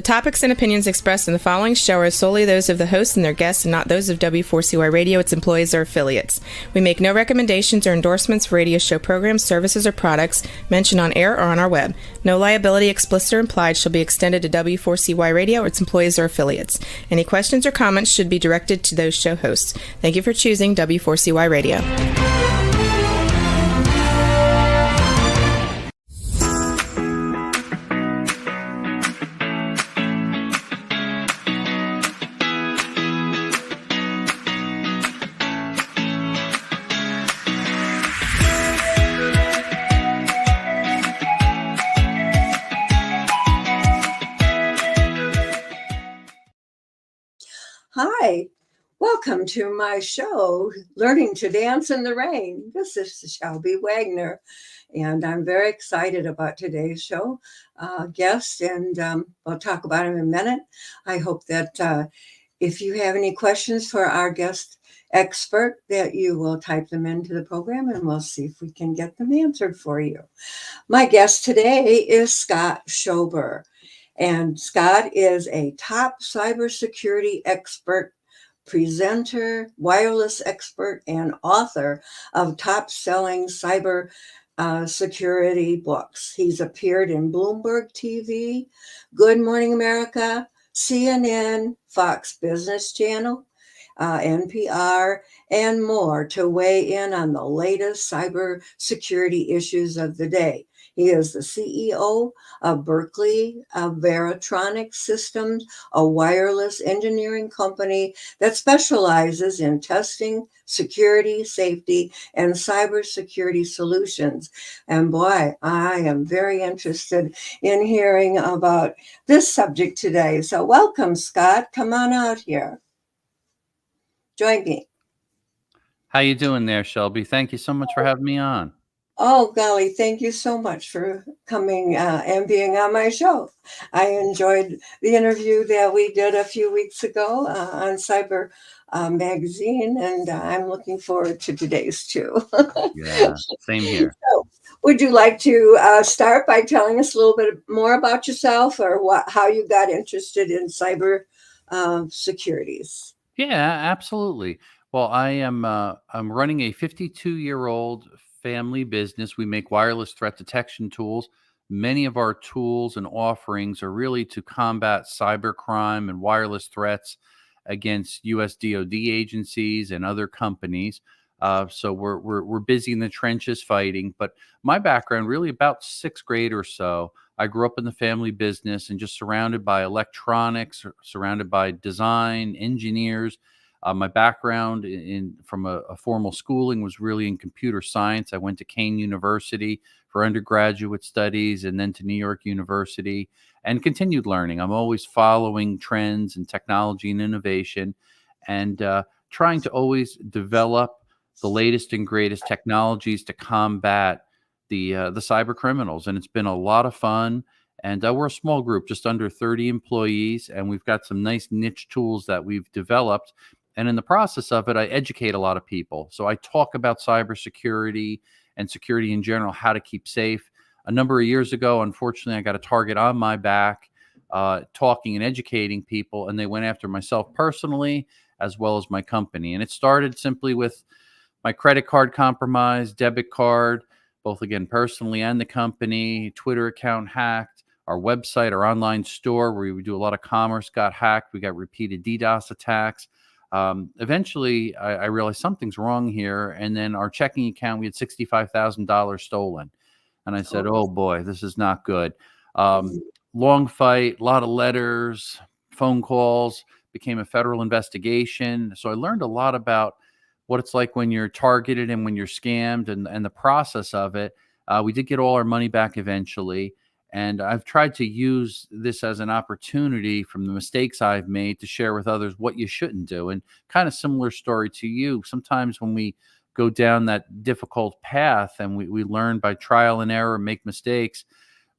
The topics and opinions expressed in the following show are solely those of the hosts and their guests and not those of W4CY Radio, its employees, or affiliates. We make no recommendations or endorsements for radio show programs, services, or products mentioned on air or on our web. No liability, explicit or implied, shall be extended to W4CY Radio or its employees or affiliates. Any questions or comments should be directed to those show hosts. Thank you for choosing W4CY Radio. Hi, welcome to my show, Learning to Dance in the Rain. This is Shelby Wagner, and I'm very excited about today's show guest, and I'll talk about him in a minute. I hope that if you have any questions for our guest expert, that you will type them into the program, and we'll see if we can get them answered for you. My guest today is Scptt Schober. And Scott is a top cybersecurity expert, presenter, wireless expert, and author of top-selling cyber security books. He's appeared in Bloomberg TV, Good Morning America, CNN, Fox Business Channel, NPR, and more to weigh in on the latest cybersecurity issues of the day. He is the CEO of Berkeley Veritonic Systems, a wireless engineering company that specializes in testing, security, safety, and cybersecurity solutions. And boy, I am very interested in hearing about this subject today. So welcome, Scott. Come on out here. Join me. How you doing there, Shelby? Thank you so much for having me on. Oh, golly, thank you so much for coming and being on my show. I enjoyed the interview that we did a few weeks ago on Cyber Magazine, and I'm looking forward to today's too. Yeah, same here. So, would you like to start by telling us a little bit more about yourself or how you got interested in cyber securities? Yeah, absolutely. Well, I'm running a 52-year-old family business. We make wireless threat detection tools. Many of our tools and offerings are really to combat cybercrime and wireless threats against U.S. DoD agencies and other companies. So we're busy in the trenches fighting. But my background, really about sixth grade or so, I grew up in the family business and just surrounded by electronics, surrounded by design, engineers. My background from a formal schooling was really in computer science. I went to Kane University for undergraduate studies and then to New York University and continued learning. I'm always following trends and technology and innovation and trying to always develop the latest and greatest technologies to combat the cyber criminals. And it's been a lot of fun. And we're a small group, just under 30 employees, and we've got some nice niche tools that we've developed. And in the process of it, I educate a lot of people. So I talk about cybersecurity and security in general, how to keep safe. A number of years ago, unfortunately, I got a target on my back talking and educating people, and they went after myself personally as well as my company. And it started simply with my credit card compromised, debit card, both again personally and the company, Twitter account hacked, our website, our online store where we do a lot of commerce got hacked. We got repeated DDoS attacks. Eventually, I realized something's wrong here. And then our checking account, we had $65,000 stolen. And I said, oh boy, this is not good. Long fight, a lot of letters, phone calls, became a federal investigation. So I learned a lot about what it's like when you're targeted and when you're scammed and the process of it. We did get all our money back eventually. And I've tried to use this as an opportunity from the mistakes I've made to share with others what you shouldn't do. And kind of similar story to you. Sometimes when we go down that difficult path and we learn by trial and error, make mistakes,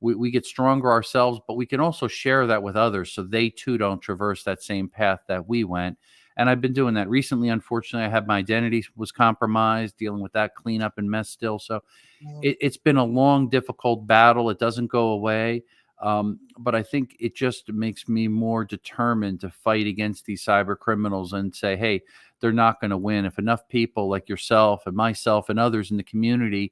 we get stronger ourselves, but we can also share that with others so they too don't traverse that same path that we went. And I've been doing that recently. Unfortunately, I had my identity was compromised, dealing with that cleanup and mess still. So it's been a long, difficult battle. It doesn't go away. But I think it just makes me more determined to fight against these cyber criminals and say, hey, they're not going to win. If enough people like yourself and myself and others in the community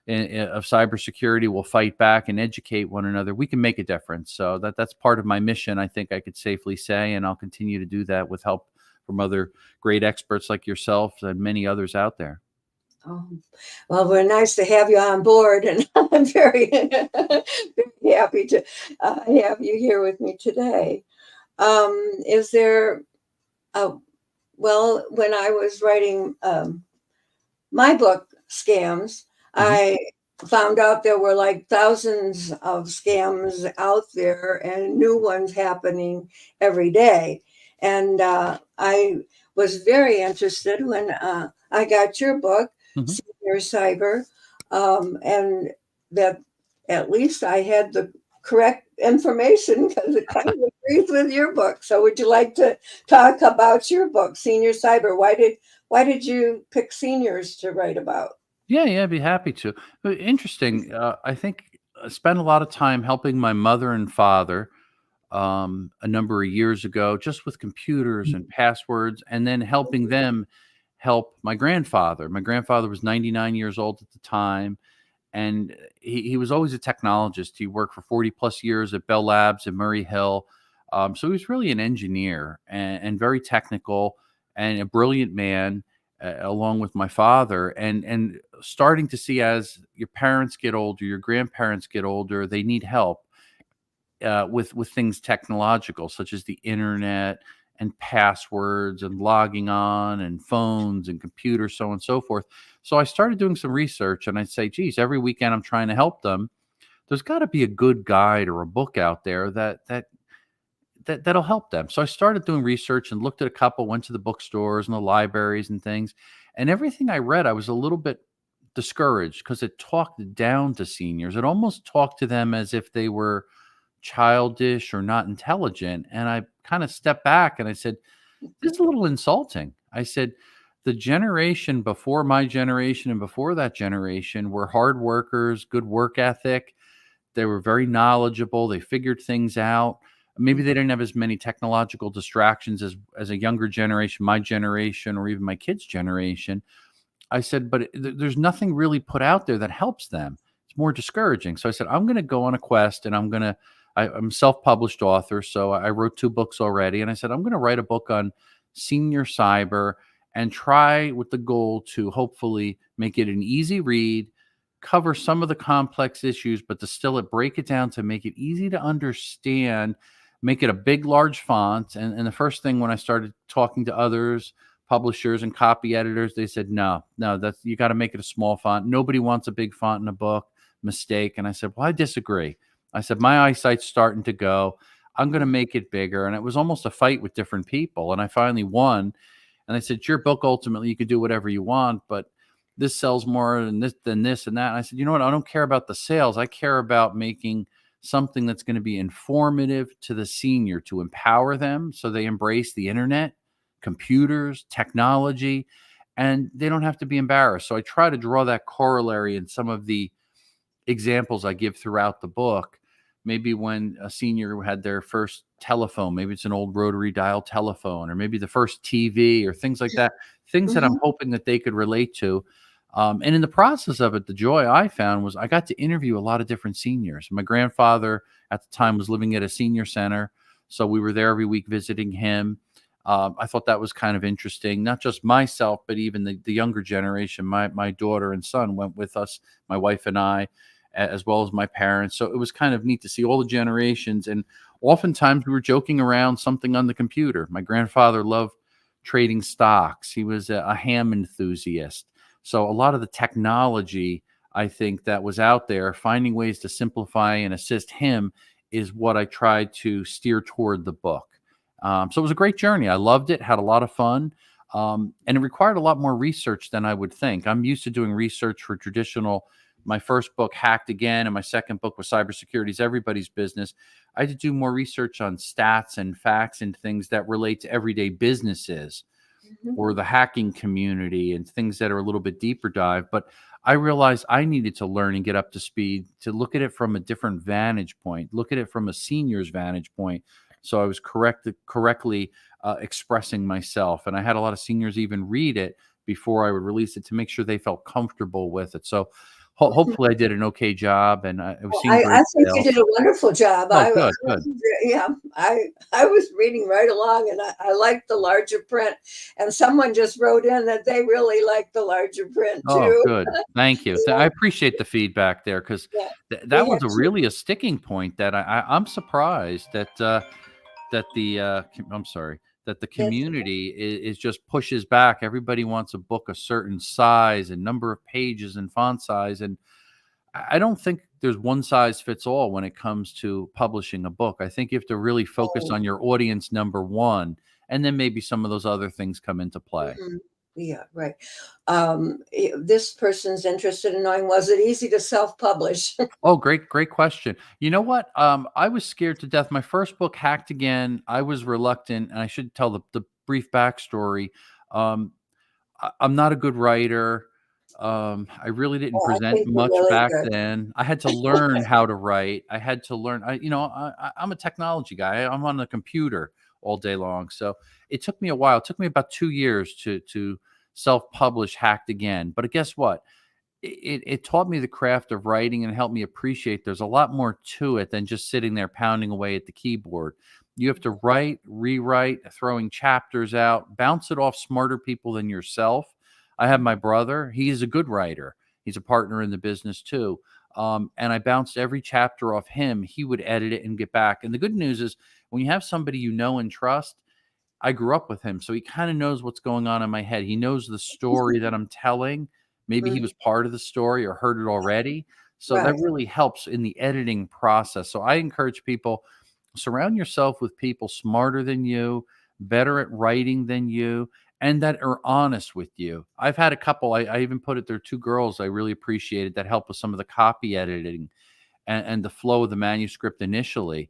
of cybersecurity will fight back and educate one another, we can make a difference. So that's part of my mission, I think I could safely say, and I'll continue to do that with help from other great experts like yourself and many others out there. Oh, well, we're nice to have you on board, and I'm very, very happy to have you here with me today. Is there, well, when I was writing my book, Scams, I found out there were like thousands of scams out there and new ones happening every day. And I was very interested when I got your book, Senior Cyber, and that at least I had the correct information because it kind of agrees with your book. So would you like to talk about your book, Senior Cyber? Why did you pick seniors to write about? Yeah, I'd be happy to. Interesting. I think I spent a lot of time helping my mother and father a number of years ago, just with computers and passwords, and then helping them help my grandfather. My grandfather was 99 years old at the time, and he was always a technologist. He worked for 40 plus years at Bell Labs in Murray Hill. So he was really an engineer and very technical and a brilliant man, along with my father. And starting to see, as your parents get older, your grandparents get older, they need help with things technological, such as the internet and passwords and logging on and phones and computers, so on and so forth. So I started doing some research, and I'd say, geez, every weekend I'm trying to help them. There's got to be a good guide or a book out there that'll help them. So I started doing research and looked at a couple, went to the bookstores and the libraries and things, and everything I read, I was a little bit discouraged because it talked down to seniors. It almost talked to them as if they were childish or not intelligent. And I kind of stepped back and I said, this is a little insulting. I said, the generation before my generation and before that generation were hard workers, good work ethic. They were very knowledgeable. They figured things out. Maybe they didn't have as many technological distractions as a younger generation, my generation, or even my kids' generation. I said, but there's nothing really put out there that helps them. It's more discouraging. So I said, I'm going to go on a quest, and I'm a self-published author, so I wrote 2 books already. And I said, I'm going to write a book on senior cyber and try with the goal to hopefully make it an easy read, cover some of the complex issues, but distill it, break it down to make it easy to understand, make it a big, large font. And the first thing when I started talking to others, publishers and copy editors, they said, no, you got to make it a small font. Nobody wants a big font in a book. Mistake. And I said, well, I disagree. I said, my eyesight's starting to go. I'm going to make it bigger. And it was almost a fight with different people. And I finally won. And I said, your book, ultimately, you can do whatever you want, but this sells more than this and that. And I said, you know what? I don't care about the sales. I care about making something that's going to be informative to the senior, to empower them so they embrace the internet, computers, technology, and they don't have to be embarrassed. So I try to draw that corollary in some of the examples I give throughout the book. Maybe when a senior had their first telephone, maybe it's an old rotary dial telephone, or maybe the first TV or things like that, things that I'm hoping that they could relate to. And in the process of it, the joy I found was I got to interview a lot of different seniors. My grandfather at the time was living at a senior center, so we were there every week visiting him. I thought that was kind of interesting, not just myself, but even the younger generation. My daughter and son went with us, my wife and I, as well as my parents. So it was kind of neat to see all the generations. And oftentimes we were joking around something on the computer. My grandfather loved trading stocks. He was a ham enthusiast. So a lot of the technology, I think, that was out there, finding ways to simplify and assist him, is what I tried to steer toward the book. So it was a great journey. I loved it, had a lot of fun. And it required a lot more research than I would think. I'm used to doing research for traditional. My first book, Hacked Again, and my second book was Cybersecurity is Everybody's Business. I had to do more research on stats and facts and things that relate to everyday businesses. or the hacking community and things that are a little bit deeper dive. But I realized I needed to learn and get up to speed to look at it from a different vantage point, look at it from a senior's vantage point. So I was correctly expressing myself. And I had a lot of seniors even read it before I would release it to make sure they felt comfortable with it. So hopefully I did an okay job, and I was seeing great I think you sales. did a wonderful job. Oh, good, good. Yeah, I was reading right along, and I liked the larger print. And someone just wrote in that they really liked the larger print Oh, too. good. Thank you. I appreciate the feedback there, because Yeah, that we was had to. really a sticking point that I'm surprised that I'm sorry, that the That's, community is just pushes back. Everybody wants a book a certain size and number of pages and font size, and I don't think there's one size fits all when it comes to publishing a book. I think you have to really focus oh, on your audience number one, and then maybe some of those other things come into play. yeah, right. This person's interested in knowing, was it easy to self-publish? Oh, great question. You know what? I was scared to death. My first book, Hacked Again, I was reluctant, and I should tell the brief backstory. Um, I'm not a good writer. I really didn't Oh, I present think you're much really back good. then. I had to learn how to write. I had to learn. I'm a technology guy. I'm on the computer all day long, so it took me a while. It took me about 2 years to self-publish Hacked Again. But guess what? It taught me the craft of writing and helped me appreciate there's a lot more to it than just sitting there pounding away at the keyboard. You have to write, rewrite, throwing chapters out, bounce it off smarter people than yourself. I have my brother. He is a good writer. He's a partner in the business too. And I bounced every chapter off him. He would edit it and get back. And the good news is when you have somebody you know and trust, I grew up with him, so he kind of knows what's going on in my head. He knows the story that I'm telling. Maybe he Mhm. was part of the story or heard it already. So that Right. really helps in the editing process. So I encourage people, surround yourself with people smarter than you, better at writing than you, and that are honest with you. I've had a couple, I even put it there, two girls I really appreciated that helped with some of the copy editing and the flow of the manuscript initially.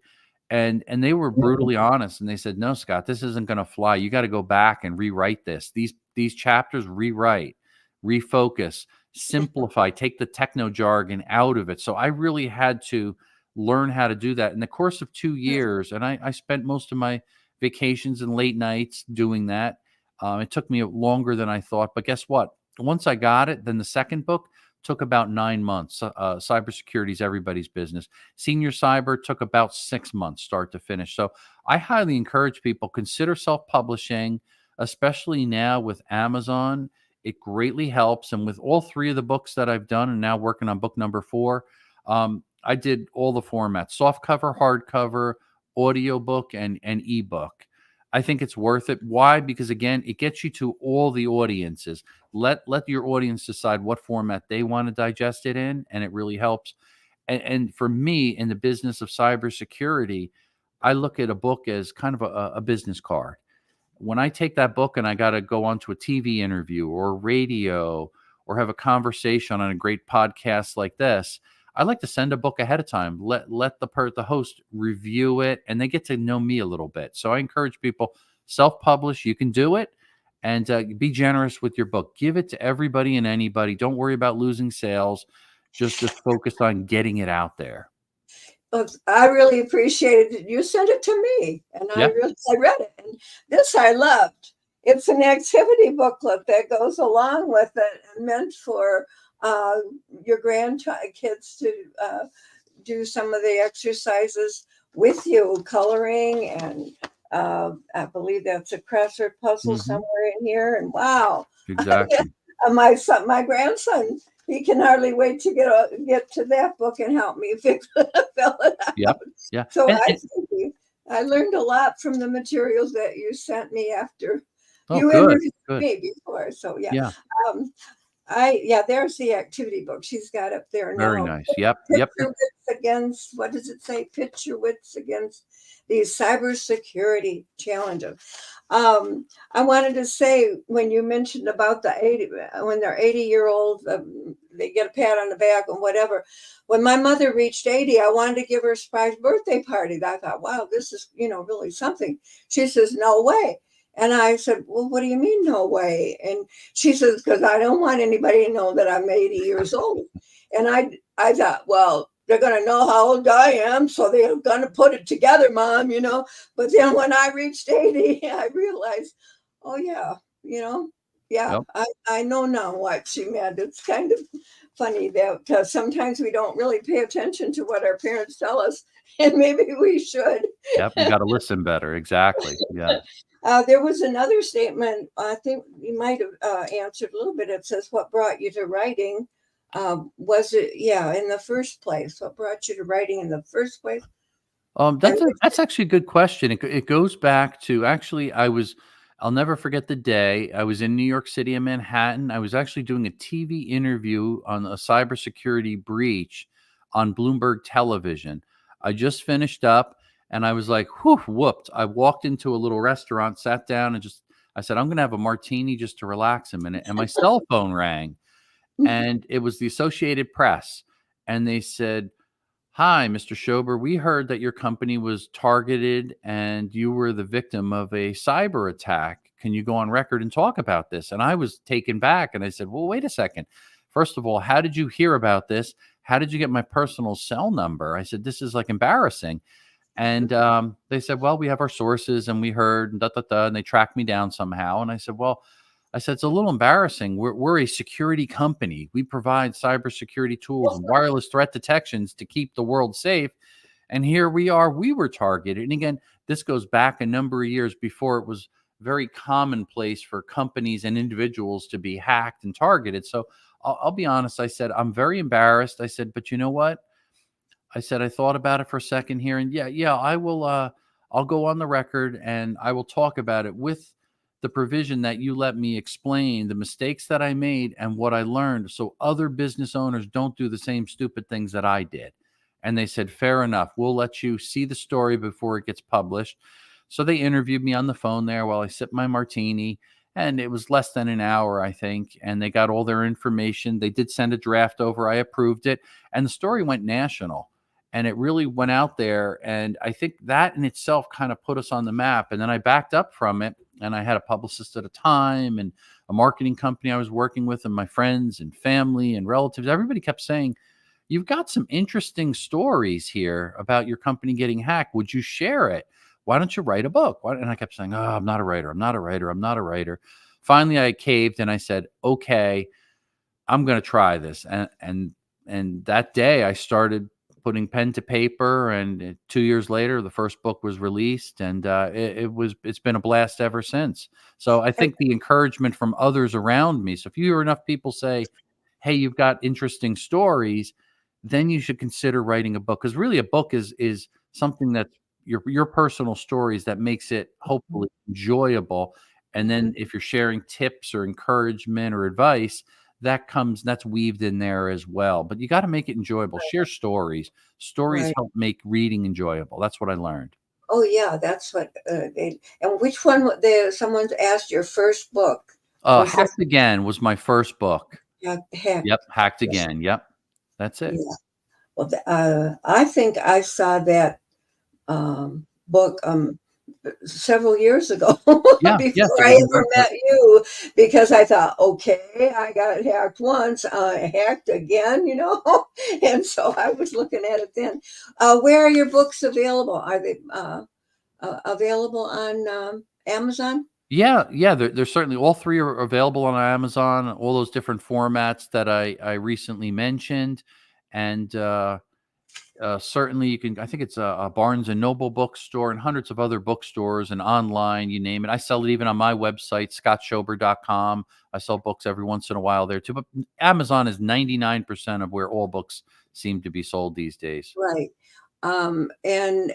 And they were brutally honest, and they said, "No, Scott, this isn't going to fly. You got to go back and rewrite this. These chapters, rewrite, refocus, simplify, take the techno jargon out of it." So I really had to learn how to do that in the course of 2 years, and I spent most of my vacations and late nights doing that. It took me longer than I thought, but guess what? Once I got it, then the second book took about 9 months. Cybersecurity is everybody's business. Senior Cyber took about 6 months start to finish. So I highly encourage people, consider self-publishing, especially now with Amazon. It greatly helps. And with all three of the books that I've done and now working on book number 4, I did all the formats: softcover, hardcover, audiobook, and ebook. I think it's worth it. Why? Because again, it gets you to all the audiences. Let your audience decide what format they want to digest it in, and it really helps. And for me, in the business of cybersecurity, I look at a book as kind of a business card. When I take that book and I got to go onto a TV interview or radio or have a conversation on a great podcast like this, I like to send a book ahead of time. Let the host review it, and they get to know me a little bit. So I encourage people, self-publish. You can do it, and be generous with your book. Give it to everybody and anybody. Don't worry about losing sales. Just focus on getting it out there. Well, I really appreciated it. You sent it to me, and Yeah. I read it, and this I loved. It's an activity booklet that goes along with it, and meant for your grandkids to do some of the exercises with you, coloring, and I believe that's a crossword puzzle Mhm. somewhere in here. And wow, Exactly. my grandson, he can hardly wait to get to that book and help me fill it out. Yep. Yeah. So And, I think I learned a lot from the materials that you sent me after oh, you good. interviewed Good. me before. So yeah, Yeah. um, there's the activity book she's got up there Very now. nice. Yep. Pit Yep. your wits against, what does it say? Pit your wits against these cybersecurity challenges. I wanted to say, when you mentioned about the 80, when they're 80-year-old, they get a pat on the back and whatever. When my mother reached 80, I wanted to give her a surprise birthday party. I thought, wow, this is, really something. She says, no way. And I said, well, what do you mean, no way? And she says, because I don't want anybody to know that I'm 80 years old. And I thought, well, they're going to know how old I am, so they're going to put it together, Mom, But then when I reached 80, I realized, oh, yeah, yeah, Yep. I know now what she meant. It's kind of funny that sometimes we don't really pay attention to what our parents tell us, and maybe we should. Yep. You got to listen better. Exactly. Yeah. There was another statement, I think you might have answered a little bit. It says, what brought you to writing? Was it, in the first place? What brought you to writing in the first place? And That's actually a good question. It goes back to actually, I'll never forget the day I was in New York City in Manhattan. I was actually doing a TV interview on a cybersecurity breach on Bloomberg television. I just finished up and I was like, whew, whooped. I walked into a little restaurant, sat down and I said, I'm going to have a martini just to relax a minute. And my cell phone rang and it was the Associated Press. And they said, hi, Mr. Schober. We heard that your company was targeted and you were the victim of a cyber attack. Can you go on record and talk about this? And I was taken back and I said, well, wait a second. First of all, how did you hear about this? How did you get my personal cell number? I said, this is like embarrassing. And they said, well, we have our sources and we heard and and they tracked me down somehow. And I said, well, it's a little embarrassing. We're a security company. We provide cybersecurity tools and wireless threat detections to keep the world safe. And here we are. We were targeted. And again, this goes back a number of years before it was very commonplace for companies and individuals to be hacked and targeted. So I'll be honest. I said, I'm very embarrassed. I said, but you know what? I said, I thought about it for a second here. And yeah, I will. I'll go on the record and I will talk about it with the provision that you let me explain the mistakes that I made and what I learned so other business owners don't do the same stupid things that I did. And they said, fair enough. We'll let you see the story before it gets published. So they interviewed me on the phone there while I sipped my martini. And it was less than an hour, I think. And they got all their information. They did send a draft over. I approved it. And the story went national. And it really went out there. And I think that in itself kind of put us on the map. And then I backed up from it. And I had a publicist at a time and a marketing company I was working with and my friends and family and relatives. Everybody kept saying, you've got some interesting stories here about your company getting hacked. Would you share it? Why don't you write a book? And I kept saying, oh, I'm not a writer. I'm not a writer. I'm not a writer. Finally, I caved and I said, okay, I'm going to try this. And that day I started putting pen to paper, and 2 years later, the first book was released, and it's been a blast ever since. So I think the encouragement from others around me. So if you hear enough people say, "Hey, you've got interesting stories," then you should consider writing a book, because really a book is something that's your personal stories that makes it hopefully enjoyable. And then if you're sharing tips or encouragement or advice, that's weaved in there as well. But you got to make it enjoyable. Share stories. Stories right. help make reading enjoyable. That's what I learned. Oh, yeah, that's what and which one, someone's asked your first book? Was that Hacked Again was my first book. Heck? Yep. Hacked Yes. Again. Yep. That's it. Yeah. Well, I think I saw that book several years ago Yeah. Yes. before It I was ever a met you, because I thought, okay, I got hacked once, hacked again, and so I was looking at it then. Where are your books available? Are they available on Amazon? Yeah. There's certainly all three are available on Amazon, all those different formats that I recently mentioned. And certainly you can, I think it's a Barnes and Noble bookstore and hundreds of other bookstores and online, you name it. I sell it even on my website, scottschober.com. I sell books every once in a while there too. But Amazon is 99% of where all books seem to be sold these days. Right. And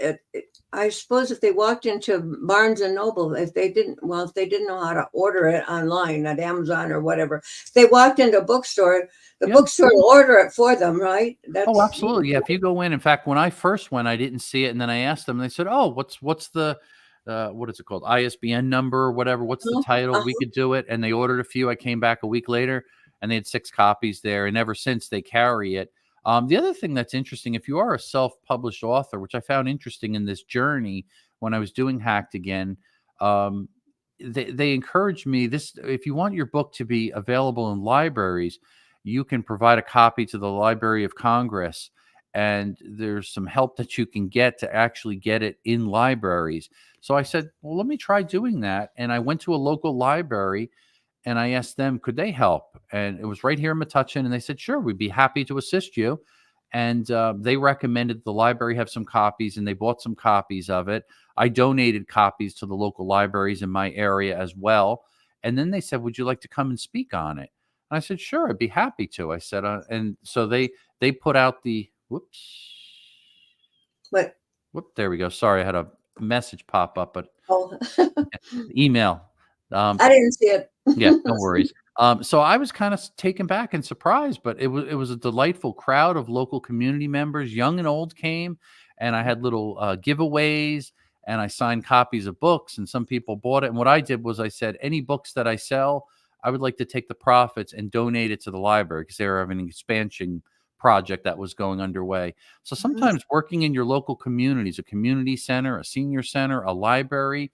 I suppose if they walked into Barnes and Noble, if they didn't know how to order it online at Amazon or whatever, if they walked into a bookstore, the Yeah. bookstore will order it for them, right? Oh, absolutely. Yeah. If you go in fact, when I first went, I didn't see it. And then I asked them, and they said, oh, what's the, what is it called? ISBN number or whatever. What's the title? We could do it. And they ordered a few. I came back a week later and they had 6 copies there. And ever since they carry it. The other thing that's interesting, if you are a self-published author, which I found interesting in this journey when I was doing Hacked Again, they encouraged me this: if you want your book to be available in libraries, you can provide a copy to the Library of Congress, and there's some help that you can get to actually get it in libraries. So I said, well, let me try doing that. And I went to a local library and I asked them, could they help? And it was right here in Metuchen. And they said, sure, we'd be happy to assist you. And they recommended the library have some copies, and they bought some copies of it. I donated copies to the local libraries in my area as well. And then they said, would you like to come and speak on it? And I said, sure, I'd be happy to. I said, and so they put out the, What? whoop, there we go. Sorry, I had a message pop up, but Oh, email. I didn't see it. Yeah, no worries. So I was kind of taken back and surprised, but it was a delightful crowd of local community members, young and old came, and I had little giveaways, and I signed copies of books, and some people bought it. And what I did was I said, any books that I sell, I would like to take the profits and donate it to the library, because they were having an expansion project that was going underway. So sometimes working in your local communities, a community center, a senior center, a library,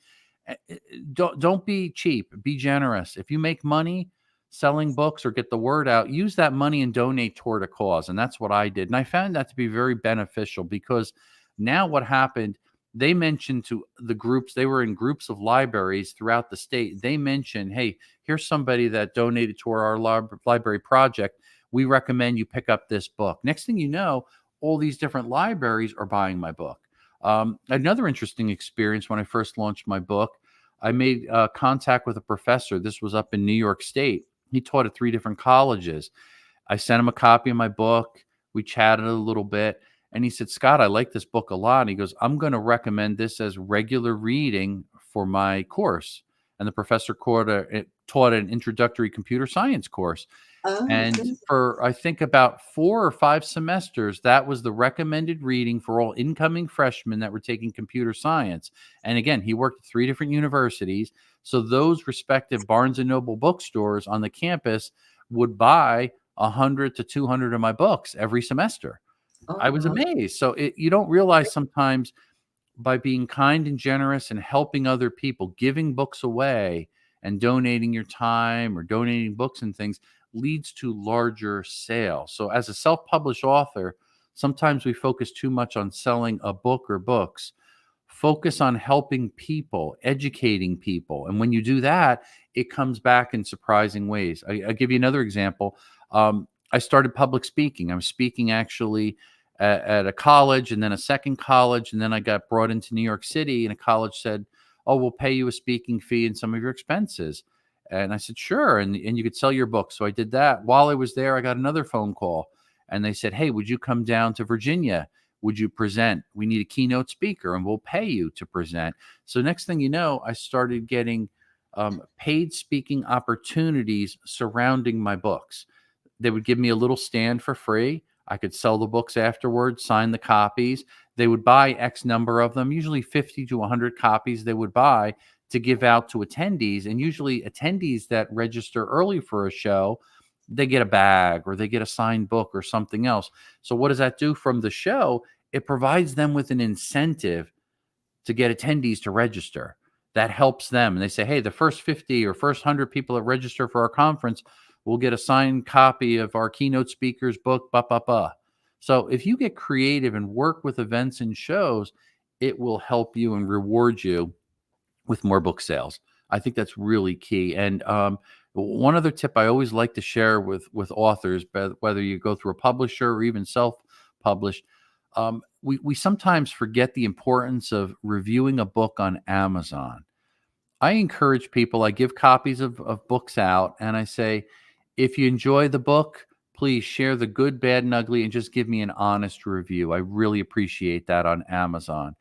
don't be cheap, be generous. If you make money selling books or get the word out, use that money and donate toward a cause. And that's what I did. And I found that to be very beneficial, because now what happened, they mentioned to the groups, they were in groups of libraries throughout the state. They mentioned, hey, here's somebody that donated to our library project. We recommend you pick up this book. Next thing you know, all these different libraries are buying my book. Another interesting experience when I first launched my book, I made contact with a professor. This was up in New York State. He taught at 3 different colleges. I sent him a copy of my book. We chatted a little bit. And he said, Scott, I like this book a lot. And he goes, I'm going to recommend this as regular reading for my course. And the professor taught an introductory computer science course. And good. for, I think, about 4 or 5 semesters, that was the recommended reading for all incoming freshmen that were taking computer science. And again, he worked at 3 different universities. So those respective Barnes and Noble bookstores on the campus would buy 100 to 200 of my books every semester. I was amazed. So you don't realize sometimes, by being kind and generous and helping other people, giving books away and donating your time or donating books and things, leads to larger sales. So as a self-published author, sometimes we focus too much on selling a book or books. Focus on helping people, educating people. And when you do that, it comes back in surprising ways. I'll give you another example. I started public speaking. I was speaking actually at a college, and then a second college, and then I got brought into New York City, and a college said, oh, we'll pay you a speaking fee and some of your expenses. And I said, sure. And you could sell your book. So I did that. While I was there, I got another phone call, and they said, hey, would you come down to Virginia? Would you present? We need a keynote speaker, and we'll pay you to present. So next thing you know, I started getting paid speaking opportunities surrounding my books. They would give me a little stand for free. I could sell the books afterwards, sign the copies. They would buy X number of them, usually 50 to 100 copies they would buy to give out to attendees. And usually attendees that register early for a show, they get a bag or they get a signed book or something else. So what does that do from the show? It provides them with an incentive to get attendees to register. That helps them. And they say, hey, the first 50 or first 100 people that register for our conference will get a signed copy of our keynote speaker's book, So if you get creative and work with events and shows, it will help you and reward you with more book sales. I think that's really key. And one other tip I always like to share with authors, whether you go through a publisher or even self-published, we sometimes forget the importance of reviewing a book on Amazon. I encourage people, I give copies of books out, and I say, if you enjoy the book, please share the good, bad, and ugly, and just give me an honest review. I really appreciate that on Amazon.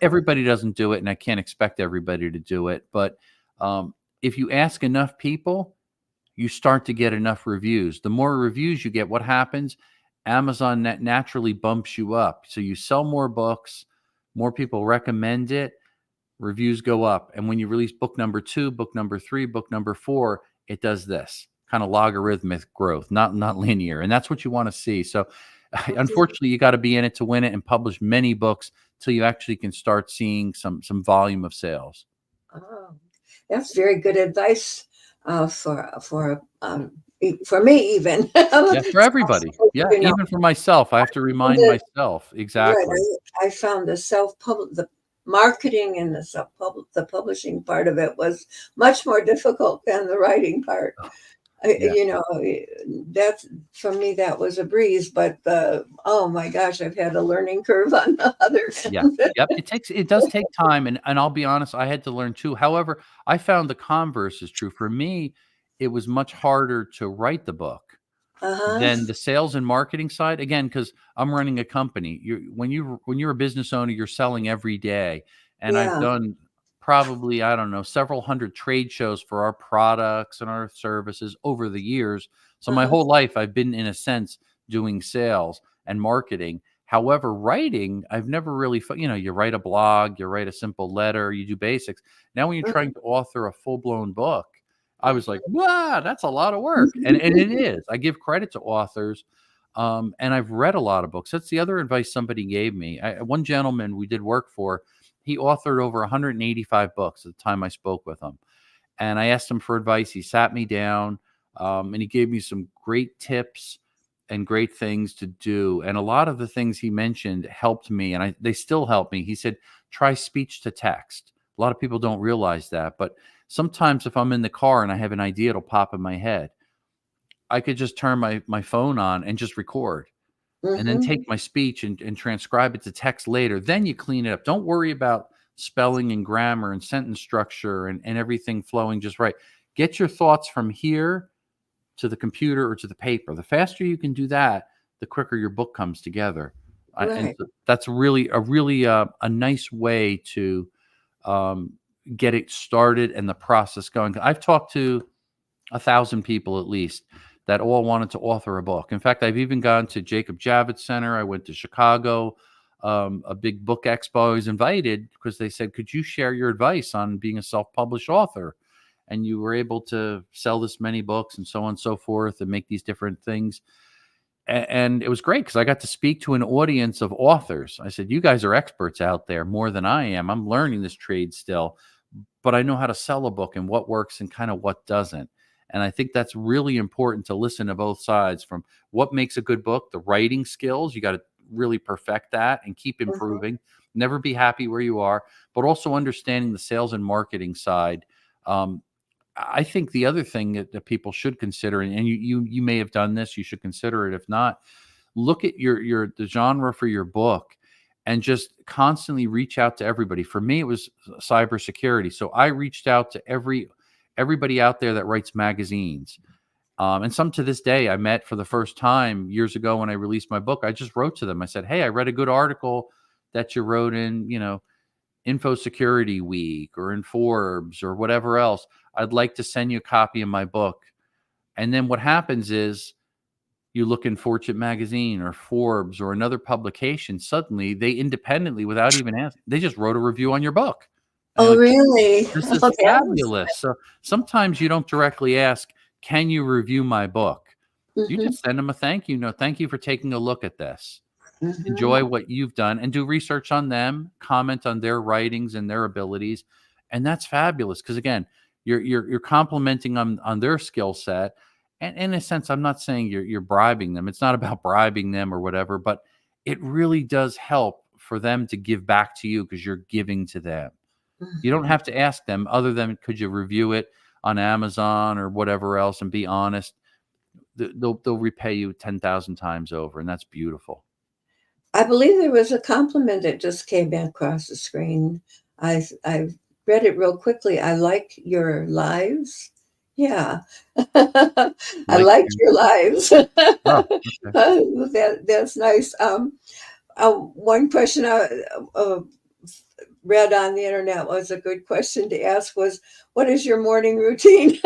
Everybody doesn't do it, and I can't expect everybody to do it. But if you ask enough people, you start to get enough reviews. The more reviews you get, what happens? Amazon naturally bumps you up. So you sell more books, more people recommend it, reviews go up. And when you release book number 2, book number 3, book number 4, it does this kind of logarithmic growth, not linear. And that's what you want to see. So unfortunately, you got to be in it to win it and publish many books till you actually can start seeing some volume of sales. Oh, that's very good advice for me even. Yeah, for everybody. So, Yeah, you know, even for myself, I have to remind the, myself. right. Exactly. I found the marketing and the publishing part of it was much more difficult than the writing part. Yeah. That's for me, that was a breeze, but oh my gosh, I've had a learning curve on the other Yeah. end. Yep. It does take time, and I'll be honest, I had to learn too. However, I found the converse is true. For me, it was much harder to write the book Uh-huh. than the sales and marketing side. Again, because I'm running a company. When you're a business owner, you're selling every day. And I've Yeah. done probably, I don't know, several hundred trade shows for our products and our services over the years. So my Uh-huh. whole life I've been, in a sense, doing sales and marketing. However, writing, I've never really, you write a blog, you write a simple letter, you do basics. Now, when you're trying to author a full blown book, I was like, wow, that's a lot of work. And it is. I give credit to authors. And I've read a lot of books. That's the other advice somebody gave me. One gentleman we did work for, he authored over 185 books at the time I spoke with him. And I asked him for advice. He sat me down, and he gave me some great tips and great things to do. And a lot of the things he mentioned helped me, and they still help me. He said, try speech to text. A lot of people don't realize that, but sometimes if I'm in the car and I have an idea, it'll pop in my head. I could just turn my phone on and just record, and then Mm-hmm. take my speech and transcribe it to text later. Then you clean it up. Don't worry about spelling and grammar and sentence structure and everything flowing just right. Get your thoughts from here to the computer or to the paper. The faster you can do that, the quicker your book comes together. And Right. so that's a nice way to um, get it started and the process going. I've talked to 1,000 people at least that all wanted to author a book. In fact, I've even gone to Jacob Javits Center. I went to Chicago, a big book expo. I was invited because they said, could you share your advice on being a self-published author? And you were able to sell this many books and so on and so forth and make these different things. And it was great because I got to speak to an audience of authors. I said, you guys are experts out there more than I am. I'm learning this trade still, but I know how to sell a book and what works and kind of what doesn't. And I think that's really important to listen to both sides, from what makes a good book, the writing skills. You got to really perfect that and keep Mm-hmm. improving, never be happy where you are, but also understanding the sales and marketing side. Um, I think the other thing that people should consider, and you may have done this, you should consider it. If not, look at the genre for your book and just constantly reach out to everybody. For me, it was cybersecurity. So I reached out to everybody out there that writes magazines. And some to this day I met for the first time years ago when I released my book. I just wrote to them. I said, hey, I read a good article that you wrote in, Info Security Week or in Forbes or whatever else. I'd like to send you a copy of my book. And then what happens is, you look in Fortune magazine or Forbes or another publication, suddenly they independently, without even asking, they just wrote a review on your book. And Oh, you're like, really? this Oh, is that was fabulous. So sometimes you don't directly ask, can you review my book? You Mm-hmm. just send them a thank you note. Thank you for taking a look at this. Mm-hmm. Enjoy what you've done and do research on them, comment on their writings and their abilities. And that's fabulous. Because again, you're complimenting on their skill set. And in a sense, I'm not saying you're bribing them. It's not about bribing them or whatever, but it really does help for them to give back to you because you're giving to them. You don't Mm-hmm. have to ask them other than, could you review it on Amazon or whatever else, and be honest. They'll repay you 10,000 times over, and that's beautiful. I believe there was a compliment that just came across the screen. I read it real quickly. I like your lives. Yeah, I Like, like your lives. oh, okay. That's nice. One question uh, read on the internet was a good question to ask was, what is your morning routine?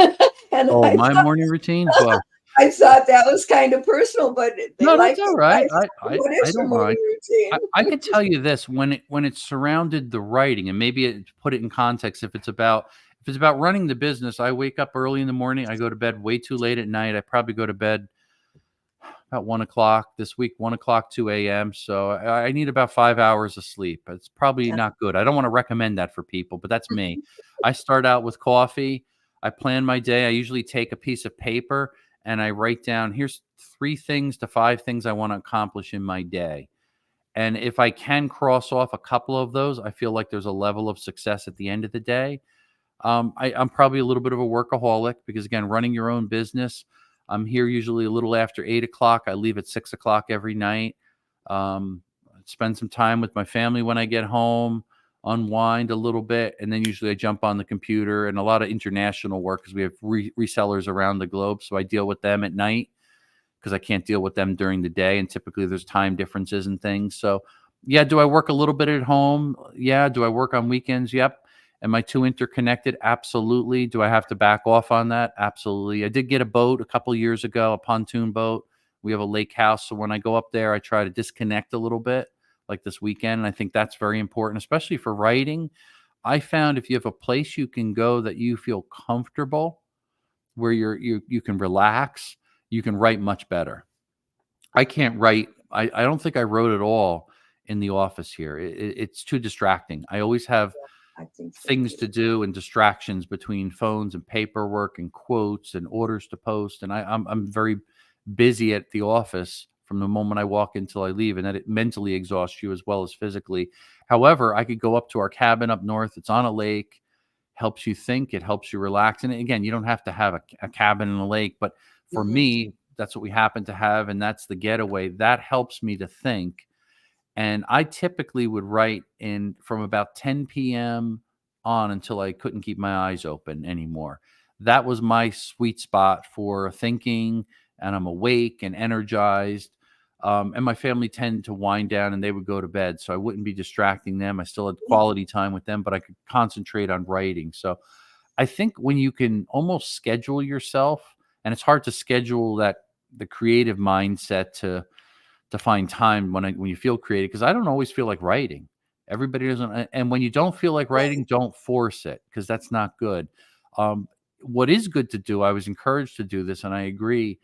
And Oh, my morning routine? Well, I thought that was kind of personal, but they no, like that's all right. advice. What I is your don't mind. morning routine? I could tell you this, when it surrounded the writing, and maybe put it in context. If it's about running the business, I wake up early in the morning. I go to bed way too late at night. I probably go to bed about 1 o'clock this week, 1 o'clock, 2 a.m. So I need about 5 hours of sleep. It's probably not good. I don't want to recommend that for people, but that's me. I start out with coffee. I plan my day. I usually take a piece of paper and I write down, here's 3 things to 5 things I want to accomplish in my day. And if I can cross off a couple of those, I feel like there's a level of success at the end of the day. I'm probably a little bit of a workaholic because, again, running your own business, I'm here usually a little after 8 o'clock. I leave at 6 o'clock every night. Spend some time with my family when I get home, unwind a little bit, and then usually I jump on the computer and a lot of international work because we have resellers around the globe. So I deal with them at night because I can't deal with them during the day. And typically there's time differences and things. So yeah, do I work a little bit at home? Yeah. Do I work on weekends? Yep. Am I too interconnected? Absolutely. Do I have to back off on that? Absolutely. I did get a boat a couple years ago, a pontoon boat. We have a lake house. So when I go up there, I try to disconnect a little bit like this weekend. And I think that's very important, especially for writing. I found if you have a place you can go that you feel comfortable, where you can relax, you can write much better. I can't write. I don't think I wrote at all in the office here. It's too distracting. I always have I think so things too. to do and distractions between phones and paperwork and quotes and orders to post. And I'm very busy at the office from the moment I walk in till I leave, and that it mentally exhausts you as well as physically. However, I could go up to our cabin up north. It's on a lake, helps you think, it helps you relax. And again, you don't have to have a cabin in a lake, but for Mhm. me, that's what we happen to have, and that's the getaway. That helps me to think. And I typically would write in from about 10 p.m. on until I couldn't keep my eyes open anymore. That was my sweet spot for thinking, and I'm awake and energized. And my family tended to wind down and they would go to bed. So I wouldn't be distracting them. I still had quality time with them, but I could concentrate on writing. So I think when you can almost schedule yourself, and it's hard to schedule the creative mindset to find time when you feel creative, because I don't always feel like writing. Everybody doesn't, and when you don't feel like Right. writing, don't force it because that's not good. Um, what is good to do, I was encouraged to do this, and I agree.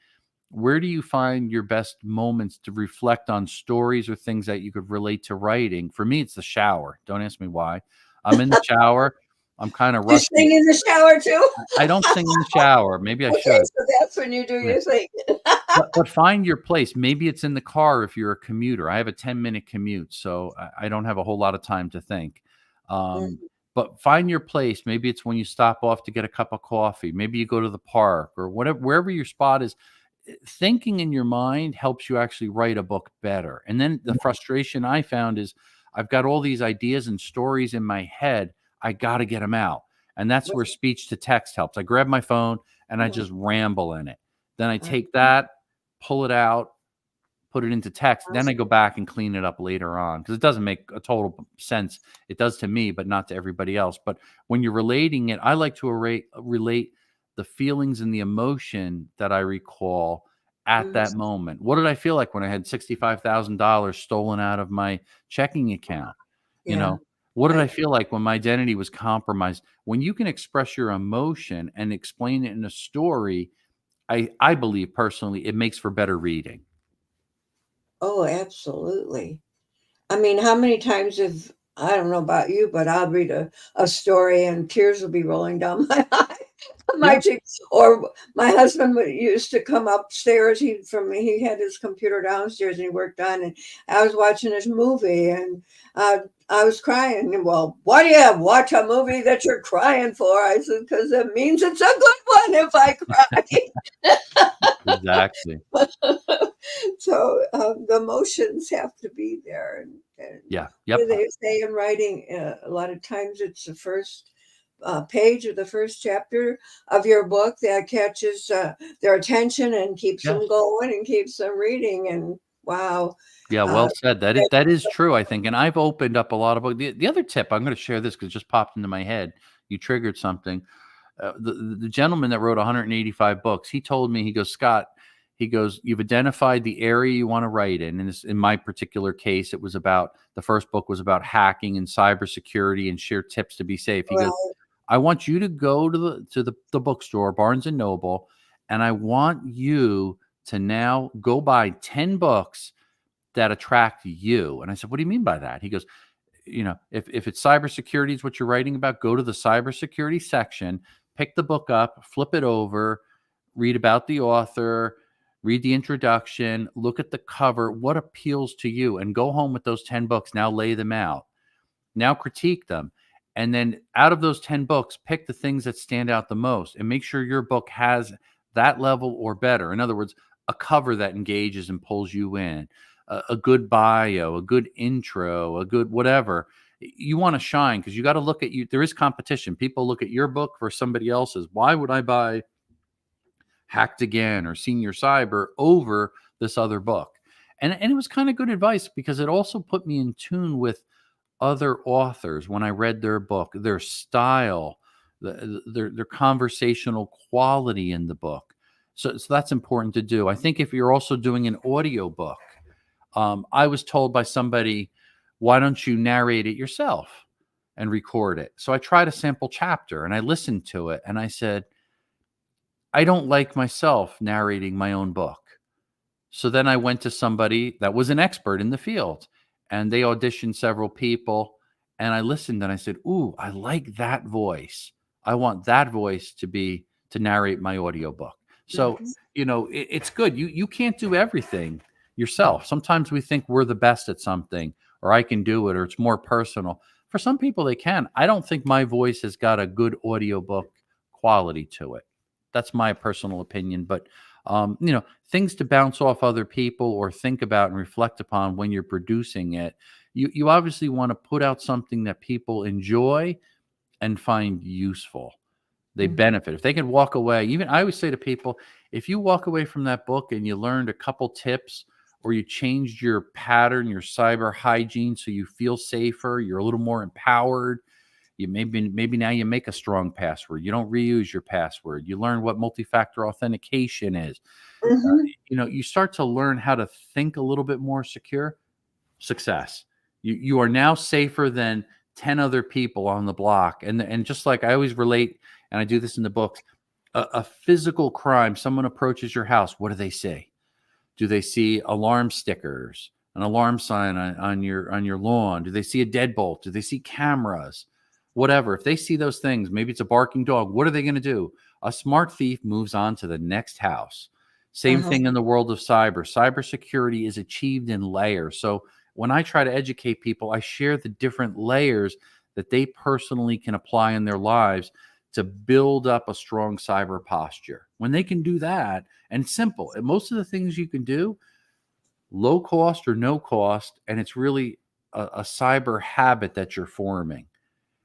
Where do you find your best moments to reflect on stories or things that you could relate to writing? For me, it's the shower. Don't ask me why. I'm in the shower. I'm kind of You rusty. sing in the shower too? I don't sing in the shower. Maybe I Okay, should. so that's when you do Yeah. your thing. But find your place. Maybe it's in the car if you're a commuter. I have a 10-minute commute, so I don't have a whole lot of time to think. Um, Mhm. but find your place. Maybe it's when you stop off to get a cup of coffee. Maybe you go to the park or whatever, wherever your spot is. Thinking in your mind helps you actually write a book better. And then the frustration I found is I've got all these ideas and stories in my head. I got to get them out. And that's where speech to text helps. I grab my phone and I just ramble in it. Then I take that, pull it out, put it into text. Then I go back and clean it up later on because it doesn't make a total sense. It does to me, but not to everybody else. But when you're relating it, I like to relate the feelings and the emotion that I recall at Mhm. that moment. What did I feel like when I had $65,000 stolen out of my checking account? You Yeah. know, what did I I feel like when my identity was compromised? When you can express your emotion and explain it in a story, I believe personally it makes for better reading. Oh, absolutely. I mean, how many times have I don't know about you, but I'll read a story and tears will be rolling down my eye, my Yeah. cheeks. Or my husband used to come upstairs. He had his computer downstairs and he worked on it. I was watching his movie and uh, I was crying. And, well, why do you watch a movie that you're crying for? I said, because it means it's a good one if I cry. Exactly. So the emotions have to be there. And Yeah. what do Yep. they say in writing? A lot of times it's the first page or the first chapter of your book that catches their attention and keeps them Yes. going and keeps them reading. And wow. Yeah, Uh, well said. That is true, I think, and I've opened up a lot of book the other tip, I'm gonna share this because it just popped into my head. You triggered something. The gentleman that wrote 185 books, he told me, he goes, "Scott," he goes, "You've identified the area you wanna write in," and this in my particular case, it was about the first book was about hacking and cybersecurity and share tips to be safe. He goes, well, I want you to go to the bookstore, Barnes and Noble, and I want you to now go buy 10 books that attract you. And I said, what do you mean by that? He goes, if it's cybersecurity is what you're writing about, go to the cybersecurity section, pick the book up, flip it over, read about the author, read the introduction, look at the cover, what appeals to you, and go home with those 10 books. Now lay them out. Now critique them. And then out of those 10 books, pick the things that stand out the most and make sure your book has that level or better. In other words, a cover that engages and pulls you in, a good bio, a good intro, a good whatever. You want to shine because you got to look at you. There is competition. People look at your book versus somebody else's. Why would I buy Hacked Again or Senior Cyber over this other book? And it was kind of good advice because it also put me in tune with other authors when I read their book, their style, their conversational quality in the book. So that's important to do. I think if you're also doing an audio book, I was told by somebody, why don't you narrate it yourself and record it? So I tried a sample chapter and I listened to it and I said, I don't like myself narrating my own book. So then I went to somebody that was an expert in the field and they auditioned several people and I listened and I said, ooh, I like that voice. I want that voice to narrate my audiobook. So, it's good. You can't do everything yourself. Sometimes we think we're the best at something or I can do it or it's more personal. For some people, they can. I don't think my voice has got a good audiobook quality to it. That's my personal opinion. But, things to bounce off other people or think about and reflect upon when you're producing it. You obviously want to put out something that people enjoy and find useful. They benefit. If they can walk away, even I always say to people, if you walk away from that book and you learned a couple tips or you changed your pattern, your cyber hygiene so you feel safer, you're a little more empowered, you maybe now you make a strong password. You don't reuse your password. You learn what multi-factor authentication is. You start to learn how to think a little bit more secure. Success. You are now safer than 10 other people on the block. And just like I always relate, and I do this in the books, a physical crime, someone approaches your house, what do they see? Do they see alarm stickers, an alarm sign on your lawn? Do they see a deadbolt? Do they see cameras? Whatever. If they see those things, maybe it's a barking dog, what are they going to do? A smart thief moves on to the next house. Same thing in the world of cyber. Cybersecurity is achieved in layers. So when I try to educate people, I share the different layers that they personally can apply in their lives to build up a strong cyber posture. When they can do that, and simple, and most of the things you can do, low cost or no cost, and it's really a cyber habit that you're forming.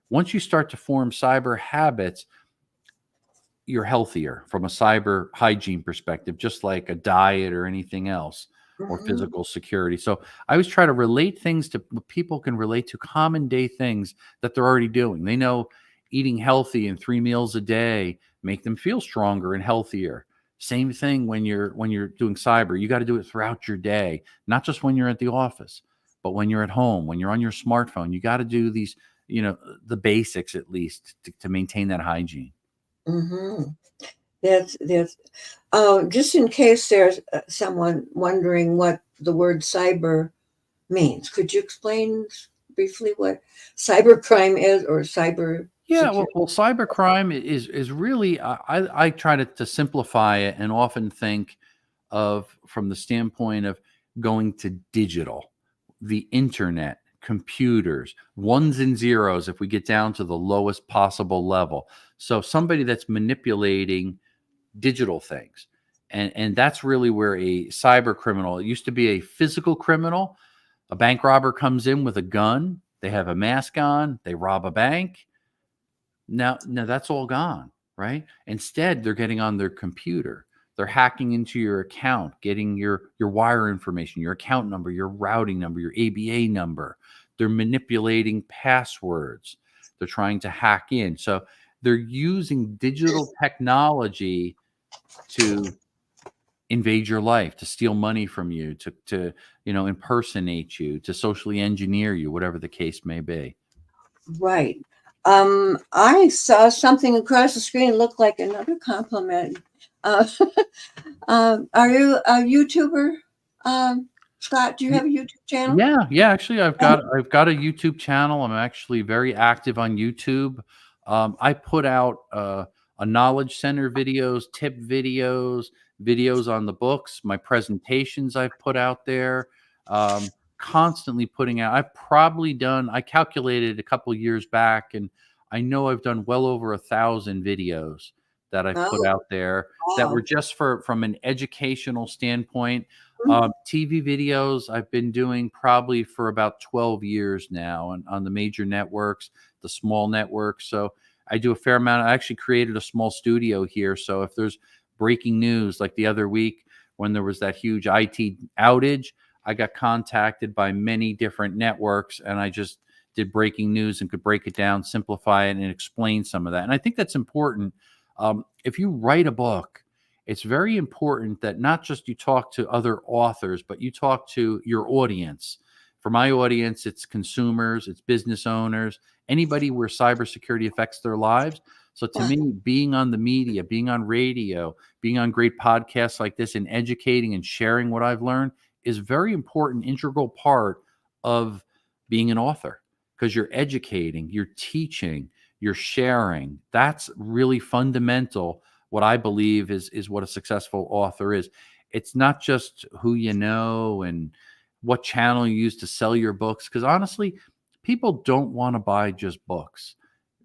Once you start to form cyber habits, you're healthier from a cyber hygiene perspective, just like a diet or anything else or physical security. So I always try to relate things to what people can relate to, common day things that they're already doing. They know eating healthy and 3 meals a day make them feel stronger and healthier. Same thing when you're doing cyber. You got to do it throughout your day, not just when you're at the office, but when you're at home, when you're on your smartphone. You got to do these, the basics at least to maintain that hygiene. That's just in case there's someone wondering what the word cyber means. Could you explain briefly what cybercrime is or cyber? Yeah, well, cybercrime is really I try to simplify it and often think of from the standpoint of going to digital, the internet, computers, ones and zeros if we get down to the lowest possible level. So somebody that's manipulating digital things. And that's really where a cyber criminal, it used to be a physical criminal. A bank robber comes in with a gun, they have a mask on, they rob a bank. Now that's all gone, right? Instead, they're getting on their computer. They're hacking into your account, getting your wire information, your account number, your routing number, your ABA number. They're manipulating passwords. They're trying to hack in. So they're using digital technology to invade your life, to steal money from you, to impersonate you, to socially engineer you, whatever the case may be. Right. I saw something across the screen look like another compliment. Are you a YouTuber? Scott, do you have a YouTube channel? Yeah. Actually, I've got a YouTube channel. I'm actually very active on YouTube. I put out a knowledge center videos, tip videos, videos on the books, my presentations I've put out there. Constantly putting out. I calculated a couple years back, and I know I've done well over 1,000 videos that I've put Oh, out there that were wow. just from an educational standpoint. Mhm. TV videos I've been doing probably for about 12 years now on the major networks, the small networks. So I do a fair amount. I actually created a small studio here. So if there's breaking news, like the other week when there was that huge IT outage, I got contacted by many different networks, and I just did breaking news and could break it down, simplify it, and explain some of that. And I think that's important. If you write a book, it's very important that not just you talk to other authors, but you talk to your audience. For my audience, it's consumers, it's business owners, anybody where cybersecurity affects their lives. So to Wow. me, being on the media, being on radio, being on great podcasts like this and educating and sharing what I've learned is very important, integral part of being an author, because you're educating, you're teaching, you're sharing. That's really fundamental. What I believe is what a successful author is. It's not just who you know and what channel you use to sell your books, because honestly, people don't want to buy just books.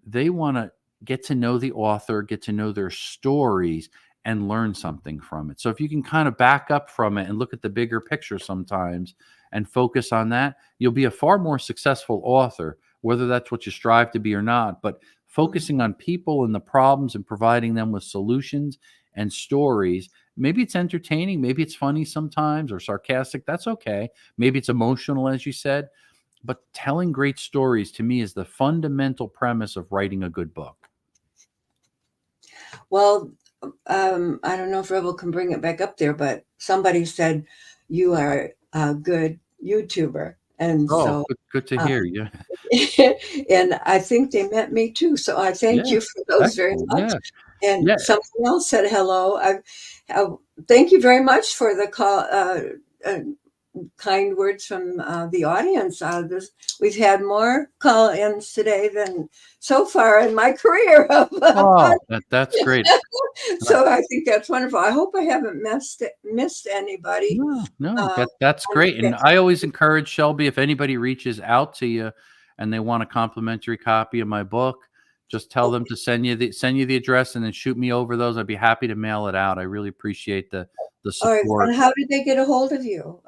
They want to get to know the author, get to know their stories, and learn something from it. So if you can kind of back up from it and look at the bigger picture sometimes and focus on that, you'll be a far more successful author, whether that's what you strive to be or not. But focusing on people and the problems and providing them with solutions and stories. Maybe it's entertaining, maybe it's funny sometimes or sarcastic. That's okay. Maybe it's emotional, as you said. But telling great stories to me is the fundamental premise of writing a good book. Well, I don't know if Rebel can bring it back up there, but somebody said you are a good YouTuber. And Oh, so, good to uh, hear. Yeah. and I think they meant me too. So I thank Yeah. you for those very Excellent. much. Yeah. And Yeah. something else said hello. Uh, thank you very much for the call. Kind words from the audience. We've had more call-ins today than so far in my career of Oh, that's great. Right. so I think that's wonderful. I hope I haven't missed anybody. No, Uh, that's on the great. And guest. I always encourage Shelby, if anybody reaches out to you and they want a complimentary copy of my book, just tell them Okay. to send you the address and then shoot me over those. I'd be happy to mail it out. I really appreciate the All right. support. And how did they get a hold of you?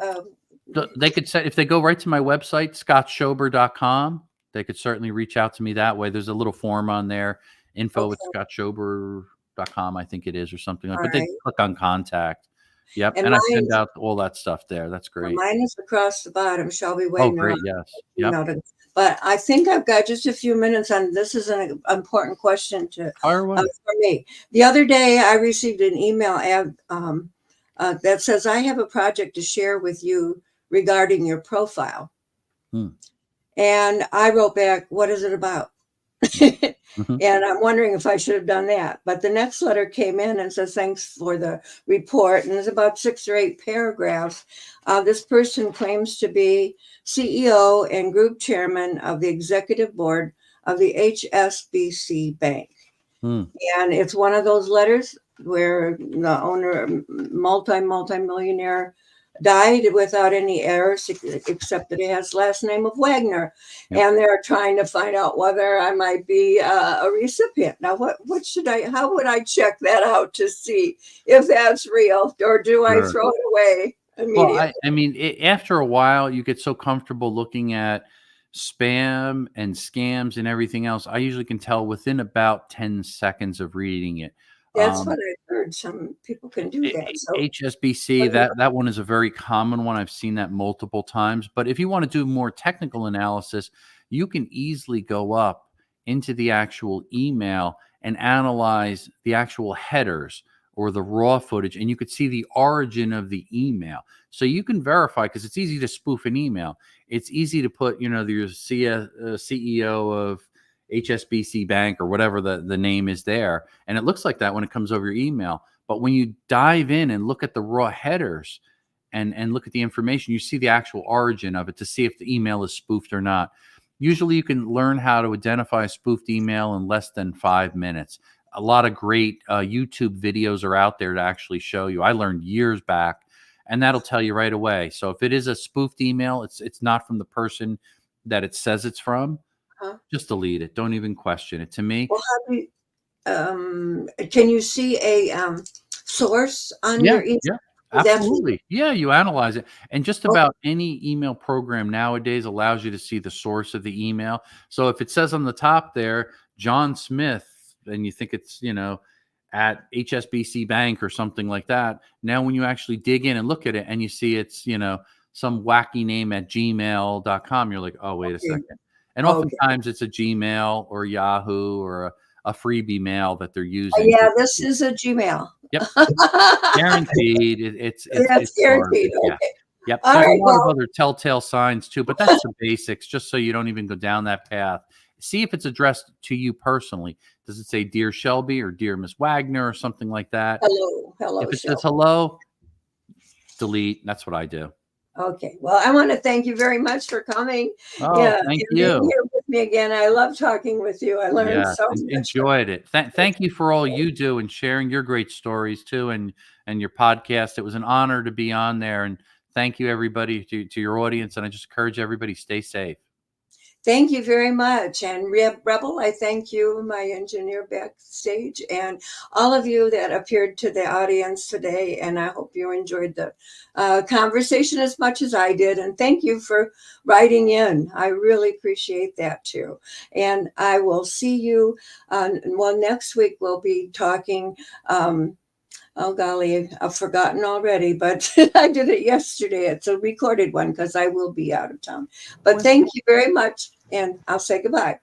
They could say, if they go right to my website, scottschober.com, they could certainly reach out to me that way. There's a little form on there, info at Okay. scottschober.com, I think it is, or something like, All but they right. click on contact. Yep. And And I send out all that stuff there. That's great. mine is across the bottom, Shelby Oh, Wagner. great. Yes. Yep. Emailed it. But I think I've got just a few minutes on this. Is an important question Fire away. for me. The other day, I received an email that says I have a project to share with you regarding your profile, Hmm. and I wrote back, "What is it about?" Mhm. And I'm wondering if I should have done that. But the next letter came in and says, "Thanks for the report." And there's about 6 or 8 paragraphs. This person claims to be CEO and group chairman of the executive board of the HSBC Bank. Hmm. And it's one of those letters where the owner, multi-millionaire, died without any heirs except that he has last name of Wagner. Yep. And they're trying to find out whether I might be a recipient. Now, how would I check that out to see if that's real, or do I Sure. throw it away Well, immediately? I mean, after a while, you get so comfortable looking at spam and scams and everything else. I usually can tell within about 10 seconds of reading it. That's what Um, I heard. Some people can do that. So, HSBC, that one is a very common one. I've seen that multiple times. But if you want to do more technical analysis, you can easily go up into the actual email and analyze the actual headers or the raw footage, and you could see the origin of the email. So you can verify, because it's easy to spoof an email. It's easy to put, your CEO of HSBC Bank or whatever the name is there, and it looks like that when it comes over your email. But when you dive in and look at the raw headers and look at the information, you see the actual origin of it to see if the email is spoofed or not. Usually you can learn how to identify a spoofed email in less than 5 minutes. A lot of great YouTube videos are out there to actually show you. I learned years back, and that'll tell you right away. So if it is a spoofed email, it's not from the person that it says it's from, just delete it. Don't even question it. To me, Well, how do you, can you see a source on your email? yeah, absolutely. Yeah, you analyze it. And just about any email program nowadays allows you to see the source of the email. So if it says on the top there, John Smith, and you think it's, at HSBC Bank or something like that. Now, when you actually dig in and look at it and you see it's, some wacky name at gmail.com, you're like, oh, wait a second. And oftentimes it's a Gmail or Yahoo or a freebie mail that they're using. Yeah, this is a Gmail. Yep. Guaranteed. It's guaranteed. Yeah. Yep. There's a lot of other telltale signs too, but that's the basics, just so you don't even go down that path. See if it's addressed to you personally. Does it say Dear Shelby or Dear Miss Wagner or something like that? Hello. If it says hello, delete. That's what I do. Okay. Well, I want to thank you very much for coming. Oh, thank you. Being here with me again. I love talking with you. I learned so much. Enjoyed it. Thank you for all you do and sharing your great stories too, and your podcast. It was an honor to be on there. And thank you, everybody, to your audience. And I just encourage everybody, stay safe. Thank you very much. And Rebel, I thank you, my engineer backstage, and all of you that appeared to the audience today. And I hope you enjoyed the conversation as much as I did. And thank you for writing in. I really appreciate that too. And I will see you. Next week we'll be talking. Oh, golly, I've forgotten already, but I did it yesterday. It's a recorded one because I will be out of town. But thank you very much, and I'll say goodbye.